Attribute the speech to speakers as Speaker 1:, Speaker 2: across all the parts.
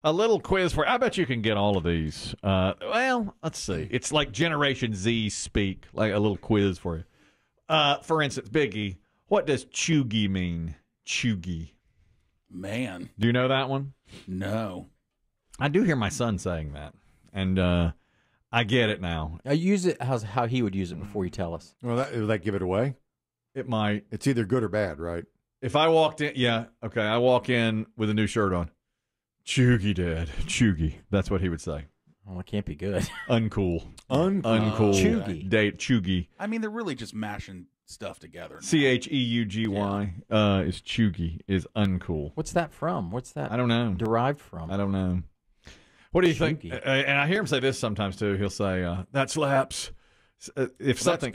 Speaker 1: A little quiz for. I bet you can get all of these. Well, let's see. It's like Generation Z speak. Like a little quiz for you. For instance, Biggie, what does chuggy mean? Chuggy.
Speaker 2: Man.
Speaker 1: Do you know that one?
Speaker 2: No.
Speaker 1: I do hear my son saying that, and I get it now.
Speaker 3: I use it how he would use it before you tell us.
Speaker 4: Well, will that give it away?
Speaker 1: It might.
Speaker 4: It's either good or bad, right?
Speaker 1: If I walked in, yeah, okay, I walk in with a new shirt on. Chuggy, Dad. Chuggy. That's what he would say.
Speaker 3: Oh, it can't be good.
Speaker 1: Uncool.
Speaker 4: Uncool.
Speaker 3: Chuggy.
Speaker 1: Date chuggy.
Speaker 2: I mean, they're really just mashing stuff together.
Speaker 1: Cheugy is chuggy, is uncool.
Speaker 3: What's that from? What's that?
Speaker 1: I don't know.
Speaker 3: Derived from?
Speaker 1: I don't know. What do you think?
Speaker 3: Chuggy.
Speaker 1: And I hear him say this sometimes too. He'll say, "That slaps." If something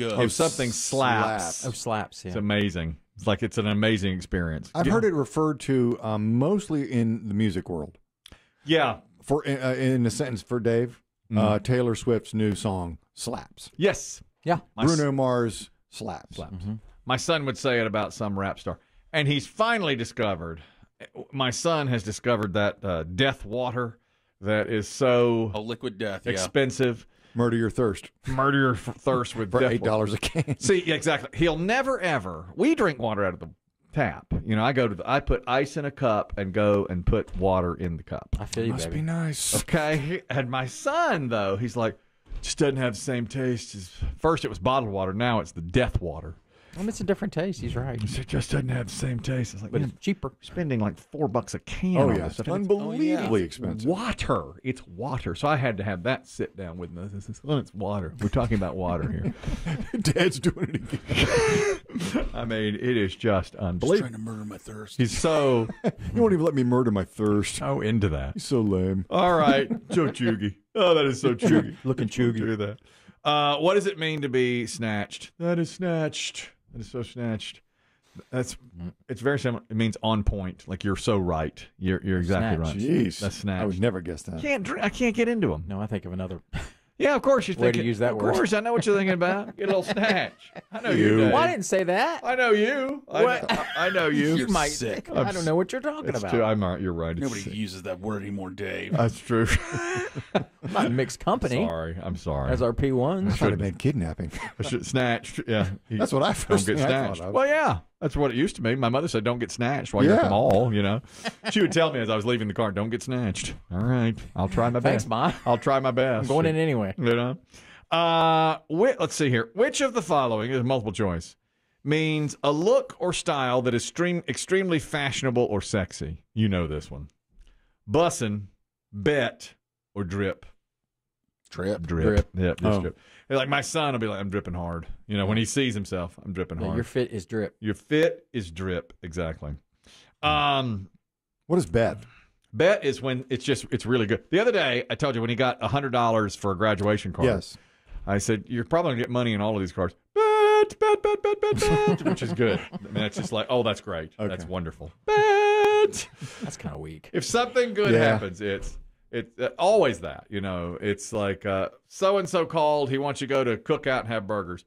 Speaker 1: slaps,
Speaker 3: Oh, slaps. Yeah.
Speaker 1: it's amazing. It's like it's an amazing experience.
Speaker 4: I've heard it referred to mostly in the music world.
Speaker 1: Yeah.
Speaker 4: For in a sentence for Dave, Taylor Swift's new song slaps.
Speaker 1: Yes.
Speaker 3: Yeah.
Speaker 4: Bruno Mars slaps.
Speaker 1: My son would say it about some rap star, and he's finally discovered. My son has discovered that death water that is so
Speaker 2: liquid death, yeah.
Speaker 1: expensive.
Speaker 4: Murder your thirst.
Speaker 1: Murder your thirst with
Speaker 4: for
Speaker 1: death
Speaker 4: $8 a can.
Speaker 1: See, exactly. He'll never ever. We drink water out of the tap. You know, I put ice in a cup and go and put water in the cup.
Speaker 3: I feel you,
Speaker 4: Must
Speaker 3: baby.
Speaker 4: be nice.
Speaker 1: Okay. And my son, though, he's like, just doesn't have the same taste as first. It was bottled water. Now it's the death water.
Speaker 3: It's a different taste. He's right.
Speaker 1: It just doesn't have the same taste. It's like,
Speaker 3: But
Speaker 1: man,
Speaker 3: it's cheaper.
Speaker 1: spending like $4 a can.
Speaker 4: Oh
Speaker 1: on
Speaker 4: yeah,
Speaker 1: this
Speaker 4: it's
Speaker 1: stuff.
Speaker 4: unbelievably expensive.
Speaker 1: Water. It's water. So I had to have that sit down with me. It's water. We're talking about water here.
Speaker 4: Dad's doing it again.
Speaker 1: I mean, it is just
Speaker 2: Just
Speaker 1: unbelievable.
Speaker 2: trying to murder my thirst.
Speaker 1: He's so
Speaker 4: You won't even let me murder my thirst.
Speaker 1: into that.
Speaker 4: He's so lame.
Speaker 1: All right, so chuggy. Oh, that is so chuggy.
Speaker 3: Looking chuggy.
Speaker 1: Do that. What does it mean to be snatched? That is snatched. That is so snatched. It's very similar. It means on point. Like you're so right. You're exactly
Speaker 3: Snatched.
Speaker 1: right.
Speaker 4: Jeez.
Speaker 1: That's snatched.
Speaker 4: I would never guess that.
Speaker 1: I can't get into them.
Speaker 3: No, I think of another.
Speaker 1: Yeah, of course you're
Speaker 3: Way to
Speaker 1: thinking.
Speaker 3: use that
Speaker 1: of
Speaker 3: word.
Speaker 1: course, I know what you're thinking about. Get a little snatch. I know you.
Speaker 4: You.
Speaker 1: Dave.
Speaker 3: Well, I didn't say that.
Speaker 1: I know you. I know you.
Speaker 2: You're
Speaker 3: might.
Speaker 2: sick.
Speaker 3: I don't know what you're talking
Speaker 1: It's
Speaker 3: about.
Speaker 1: true. I'm right. You're right. It's
Speaker 2: Nobody
Speaker 1: sick.
Speaker 2: uses that word anymore, Dave.
Speaker 1: That's true.
Speaker 3: I'm not in mixed company.
Speaker 1: Sorry. I'm sorry.
Speaker 3: As our
Speaker 4: I
Speaker 3: P1s.
Speaker 4: thought it meant kidnapping.
Speaker 1: I should snatched. Yeah.
Speaker 4: That's what I
Speaker 1: Don't
Speaker 4: first
Speaker 1: get
Speaker 4: thing I
Speaker 1: snatched.
Speaker 4: thought of.
Speaker 1: Well, yeah. That's what it used to be. My mother said, don't get snatched while you're at the
Speaker 4: Yeah.
Speaker 1: mall, you know. She would tell me as I was leaving the car, don't get snatched. All right. I'll try my
Speaker 3: Thanks,
Speaker 1: best.
Speaker 3: Ma.
Speaker 1: I'll try my best.
Speaker 3: I'm going in anyway.
Speaker 1: You know? Let's see here. Which of the following, is multiple choice, means a look or style that is extremely fashionable or sexy? You know this one. Bussin', bet, or drip.
Speaker 2: Drip.
Speaker 1: Drip. Yep, just
Speaker 4: Oh.
Speaker 1: drip. Like my son will be like, I'm dripping hard. You know, when he sees himself, I'm dripping
Speaker 3: Yeah,
Speaker 1: hard.
Speaker 3: your fit is drip.
Speaker 1: Your fit is drip. Exactly.
Speaker 4: What is bet?
Speaker 1: Bet is when it's really good. The other day, I told you when he got $100 for a graduation card.
Speaker 4: Yes.
Speaker 1: I said, you're probably going to get money in all of these cards. Bet, which is good. I mean, it's just like, oh, that's great.
Speaker 4: Okay.
Speaker 1: That's wonderful. Bet.
Speaker 3: That's kind of weak.
Speaker 1: If something good
Speaker 4: Yeah.
Speaker 1: happens, it's always that, you know. It's like so-and-so called. He wants you to go to Cookout and have burgers.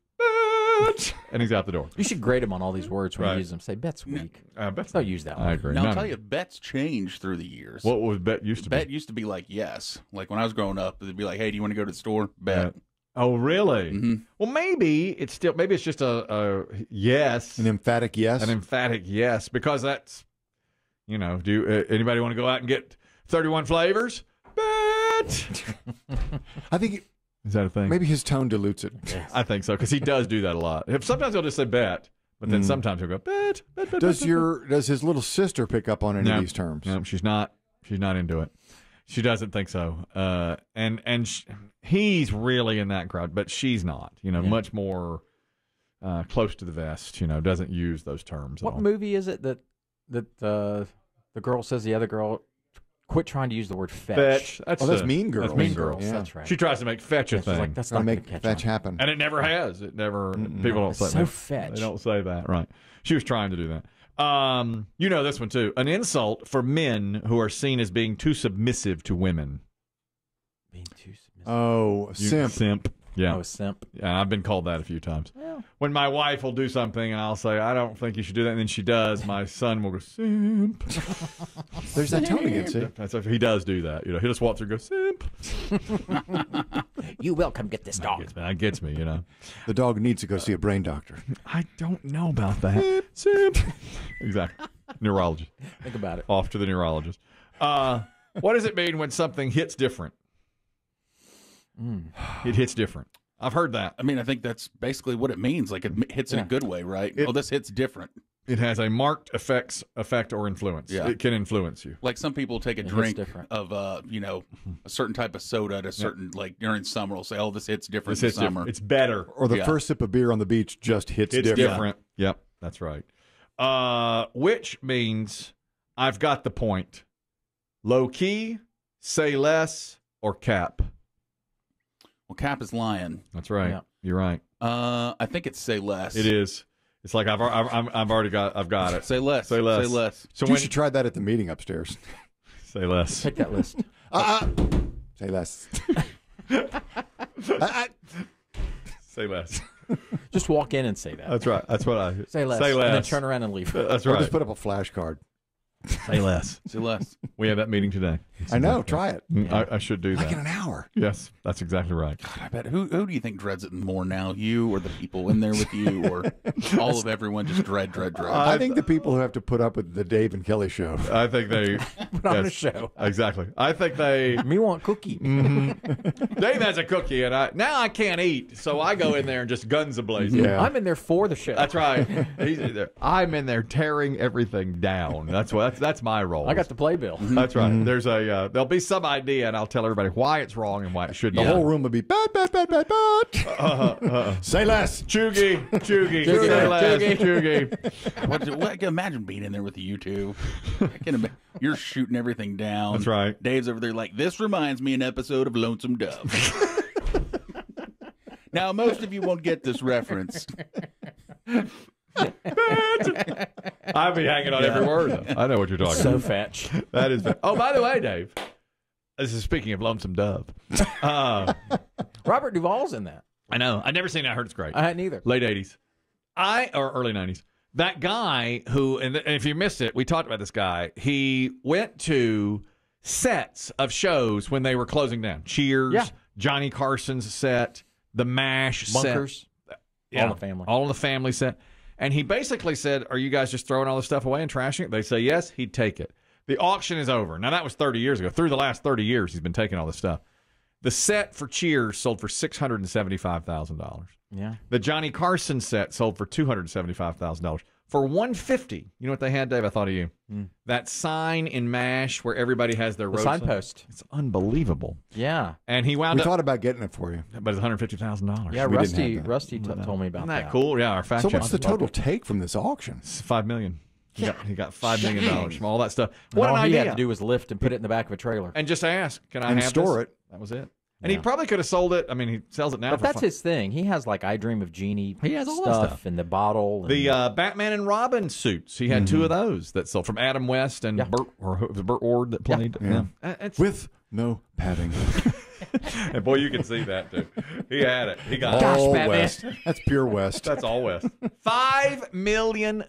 Speaker 1: Bet. And he's out the door.
Speaker 3: You should grade them on all these words when
Speaker 1: Right.
Speaker 3: you use them. Say, bet's weak.
Speaker 1: Bet's
Speaker 3: Don't use that one.
Speaker 1: I agree.
Speaker 2: Now,
Speaker 1: No,
Speaker 2: I'll tell
Speaker 1: no.
Speaker 2: you, bets change through the years.
Speaker 1: What was bet used to
Speaker 2: Bet
Speaker 1: be?
Speaker 2: used to be like yes. Like when I was growing up, it'd be like, hey, do you want to go to the store? Bet.
Speaker 1: Oh, really?
Speaker 2: Mhm.
Speaker 1: Well, maybe it's just a yes,
Speaker 4: An emphatic yes.
Speaker 1: an emphatic yes, because that's, you know, anybody want to go out and get 31 flavors? Bet.
Speaker 4: I think
Speaker 1: Is that a thing?
Speaker 4: maybe his tone dilutes it.
Speaker 1: I think so, because he does do that a lot. Sometimes he'll just say bet, but then sometimes he'll go bet, bet, bet.
Speaker 4: Does
Speaker 1: bet,
Speaker 4: does his little sister pick up on any
Speaker 1: No.
Speaker 4: of these terms?
Speaker 1: No, she's not into it. She doesn't think so. He's really in that crowd, but she's not. You know, much more close to the vest. You know, doesn't use those terms.
Speaker 3: What
Speaker 1: at all.
Speaker 3: movie is it that the girl says the other girl, quit trying to use the word fetch?
Speaker 1: Fetch.
Speaker 4: That's Mean Girls.
Speaker 1: That's Mean Girls.
Speaker 4: Yeah.
Speaker 3: That's right.
Speaker 1: She tries to make fetch a
Speaker 3: She's
Speaker 1: thing,
Speaker 3: like, that's
Speaker 4: Gotta
Speaker 3: not going
Speaker 4: make
Speaker 3: to catch
Speaker 4: fetch
Speaker 3: on.
Speaker 4: happen.
Speaker 1: and it never has. It never. People don't say
Speaker 3: So
Speaker 1: that.
Speaker 3: fetch.
Speaker 1: They don't say that, right? She was trying to do that. You know this one too. An insult for men who are seen as being too submissive to women.
Speaker 3: Being too submissive.
Speaker 4: Oh, simp.
Speaker 1: Simp. Yeah.
Speaker 3: Oh, simp.
Speaker 1: Yeah, I've been called that a few times.
Speaker 3: Well.
Speaker 1: When my wife will do something and I'll say, I don't think you should do that, and then she does, my son will go, simp.
Speaker 4: There's that tone again, see?
Speaker 1: He does do that. He'll just walk through and go, simp.
Speaker 3: You will come get this dog.
Speaker 1: That gets me,
Speaker 4: The dog needs to go see a brain doctor.
Speaker 1: I don't know about that. Simp. Exactly. Neurologist.
Speaker 3: Think about it.
Speaker 1: Off to the neurologist. What does it mean when something hits different? It hits different. I've heard that.
Speaker 2: I mean, I think that's basically what it means. Like it hits in a good way, right? This hits different.
Speaker 1: It has a marked effect or influence.
Speaker 2: Yeah.
Speaker 1: It can influence you.
Speaker 2: Like some people take a drink of, a certain type of soda at a certain, like during summer, will say, oh, this hits different in summer.
Speaker 1: It's better.
Speaker 4: Or the first sip of beer on the beach just hits different.
Speaker 1: Yep, that's right. Which means I've got the point. Low key, say less, or cap.
Speaker 2: Well, cap is lying.
Speaker 1: That's right.
Speaker 3: Yeah.
Speaker 1: You're right.
Speaker 2: I think it's say less.
Speaker 1: It is. It's like I've already got it.
Speaker 2: Say less.
Speaker 1: Say less.
Speaker 2: Say less.
Speaker 1: So
Speaker 4: You should try that at the meeting upstairs.
Speaker 1: say less.
Speaker 3: Take that list.
Speaker 4: Say less.
Speaker 1: Say less.
Speaker 3: Just walk in and say that.
Speaker 1: That's right. That's what I
Speaker 3: Say less.
Speaker 1: Say less.
Speaker 3: And then turn around and leave.
Speaker 1: That's
Speaker 4: Or
Speaker 1: right.
Speaker 4: just put up a flashcard.
Speaker 1: Say less.
Speaker 2: Say less.
Speaker 1: We have that meeting today.
Speaker 4: I know. Try it.
Speaker 1: I should do
Speaker 4: Like
Speaker 1: that.
Speaker 4: in an hour.
Speaker 1: Yes, that's exactly right.
Speaker 2: God, I bet. Who do you think dreads it more now? You or the people in there with you, or all of everyone just dread?
Speaker 4: I think the people who have to put up with the Dave and Kelly show.
Speaker 1: I think they
Speaker 3: Put on a show.
Speaker 1: Exactly. I think they.
Speaker 3: Me want cookie.
Speaker 1: Dave has a cookie, and now I can't eat, so I go in there and just guns a-blazing.
Speaker 4: Yeah.
Speaker 3: I'm in there for the show.
Speaker 1: That's right. He's in there. I'm in there tearing everything down. That's my role.
Speaker 3: I got the playbill.
Speaker 1: That's right. There's there'll be some idea, and I'll tell everybody why it's wrong and why it shouldn't.
Speaker 4: The whole room would be bad. Say less.
Speaker 1: Chuggy,
Speaker 3: Chuggy,
Speaker 1: say less,
Speaker 3: Chuggy.
Speaker 1: Chuggy.
Speaker 2: I can imagine being in there with you two. You're shooting everything down.
Speaker 1: That's right.
Speaker 2: Dave's over there like, this reminds me an episode of Lonesome Dove. Now, most of you won't get this reference.
Speaker 1: I'll be hanging on every word. Though. I know what you're talking
Speaker 3: So
Speaker 1: about.
Speaker 3: fetch.
Speaker 1: That is. Oh, by the way, Dave. This is speaking of Lonesome Dove.
Speaker 3: Robert Duvall's in that.
Speaker 1: I know. I've never seen it. I heard it's great.
Speaker 3: I hadn't either.
Speaker 1: Late 80s. Or early 90s. That guy who, and if you missed it, we talked about this guy. He went to sets of shows when they were closing down. Cheers,
Speaker 3: Yeah.
Speaker 1: Johnny Carson's set, the MASH
Speaker 3: Bunkers.
Speaker 1: set.
Speaker 3: All in the Family.
Speaker 1: All in the Family set. And he basically said, are you guys just throwing all this stuff away and trashing it? They say yes, he'd take it. The auction is over. Now, that was 30 years ago. Through the last 30 years, he's been taking all this stuff. The set for Cheers sold for $675,000.
Speaker 3: Yeah.
Speaker 1: The Johnny Carson set sold for $275,000. For $150, you know what they had, Dave? I thought of you. That sign in MASH where everybody has their
Speaker 3: The
Speaker 1: road
Speaker 3: signpost.
Speaker 1: It's unbelievable.
Speaker 3: Yeah.
Speaker 1: And he wound
Speaker 4: We
Speaker 1: up,
Speaker 4: thought about getting it for you.
Speaker 1: but it's $150,000.
Speaker 3: Yeah,
Speaker 4: We didn't have that.
Speaker 3: Rusty told me about
Speaker 1: Isn't
Speaker 3: that.
Speaker 1: that cool? Yeah, our fact
Speaker 4: So
Speaker 1: check.
Speaker 4: what's the total take from this auction?
Speaker 1: It's $5 million. He got $5 million from all that stuff.
Speaker 3: And
Speaker 1: What
Speaker 3: all
Speaker 1: an
Speaker 3: he
Speaker 1: idea!
Speaker 3: had to do was lift and put it in the back of a trailer.
Speaker 1: And just ask, can I
Speaker 4: And
Speaker 1: have
Speaker 4: store
Speaker 1: this?
Speaker 4: it.
Speaker 1: That was it. And he probably could have sold it. I mean, he sells it now.
Speaker 3: But
Speaker 1: for
Speaker 3: that's
Speaker 1: fun.
Speaker 3: his thing. He has like I Dream of Jeannie
Speaker 1: He has all that stuff.
Speaker 3: and the bottle. And
Speaker 1: The Batman and Robin suits. He had two of those that sold from Adam West and Burt Ward that played.
Speaker 4: Yeah.
Speaker 1: It's,
Speaker 4: With no padding.
Speaker 1: and boy, you can see that too. He had it. He got it.
Speaker 3: Gosh,
Speaker 4: All
Speaker 3: Batman.
Speaker 4: West. That's pure West.
Speaker 1: That's all West. $5 million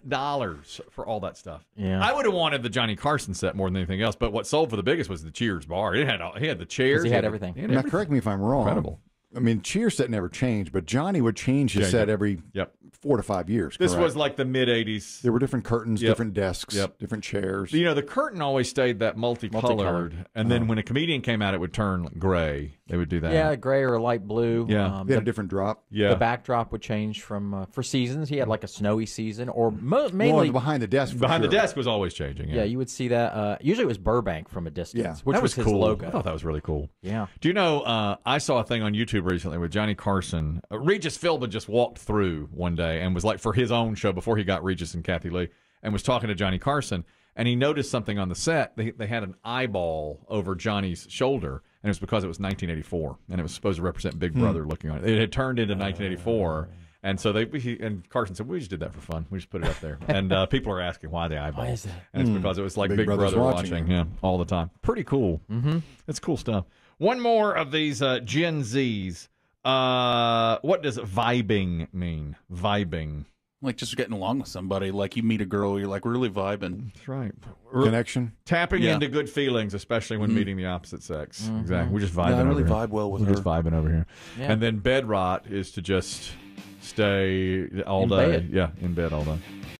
Speaker 1: for all that stuff.
Speaker 3: Yeah.
Speaker 1: I would have wanted the Johnny Carson set more than anything else, but what sold for the biggest was the Cheers bar. He had the chairs.
Speaker 3: He had everything.
Speaker 1: He had
Speaker 4: Now,
Speaker 1: everything.
Speaker 4: correct me if I'm wrong.
Speaker 1: Incredible.
Speaker 4: I mean, Cheers set never changed, but Johnny would change his
Speaker 1: Change
Speaker 4: set
Speaker 1: it.
Speaker 4: every
Speaker 1: Yep.
Speaker 4: 4 to 5 years.
Speaker 1: This
Speaker 4: correct?
Speaker 1: was like the mid '80s.
Speaker 4: There were different curtains,
Speaker 1: Yep.
Speaker 4: different desks,
Speaker 1: Yep.
Speaker 4: different chairs.
Speaker 1: You know, the curtain always stayed that multicolored, and then when a comedian came out, it would turn gray. They would do that.
Speaker 3: Yeah, gray or light blue.
Speaker 1: Yeah.
Speaker 4: They had a different drop.
Speaker 1: Yeah.
Speaker 3: The backdrop would change from for seasons. He had like a snowy season, or mainly
Speaker 4: Well, behind the desk. For
Speaker 1: Behind
Speaker 4: sure.
Speaker 1: the desk was always changing.
Speaker 3: yeah, you would see that. Usually it was Burbank from a distance,
Speaker 4: Yeah.
Speaker 3: which
Speaker 1: that
Speaker 3: was his
Speaker 1: cool.
Speaker 3: logo.
Speaker 1: I thought that was really cool.
Speaker 3: Yeah.
Speaker 1: Do you know, I saw a thing on YouTube recently with Johnny Carson. Regis Philbin just walked through one day and was like, for his own show before he got Regis and Kathy Lee, and was talking to Johnny Carson, and he noticed something on the set. They had an eyeball over Johnny's shoulder, and it was because it was 1984, and it was supposed to represent Big Brother looking on it. It had turned into 1984, and so and Carson said, we just did that for fun. We just put it up there. And people are asking why the eyeball.
Speaker 3: Why is that?
Speaker 1: And it's because it was like
Speaker 4: Big
Speaker 1: Big
Speaker 4: Brother's
Speaker 1: Brother
Speaker 4: watching
Speaker 1: watching all the time. Pretty cool. Mm-hmm. It's cool stuff. One more of these Gen Zs. What does vibing mean? Vibing.
Speaker 2: Like just getting along with somebody. Like you meet a girl, you're like really vibing.
Speaker 1: That's right.
Speaker 4: Connection.
Speaker 1: Tapping
Speaker 2: Yeah.
Speaker 1: into good feelings, especially when meeting the opposite sex. Exactly. We're just vibing
Speaker 2: Yeah, I really
Speaker 1: over here.
Speaker 2: vibe well with
Speaker 1: We're
Speaker 2: her.
Speaker 1: just vibing over here.
Speaker 3: Yeah.
Speaker 1: And then bed rot is to just stay all
Speaker 3: In
Speaker 1: day.
Speaker 3: bed.
Speaker 1: Yeah, in bed all day.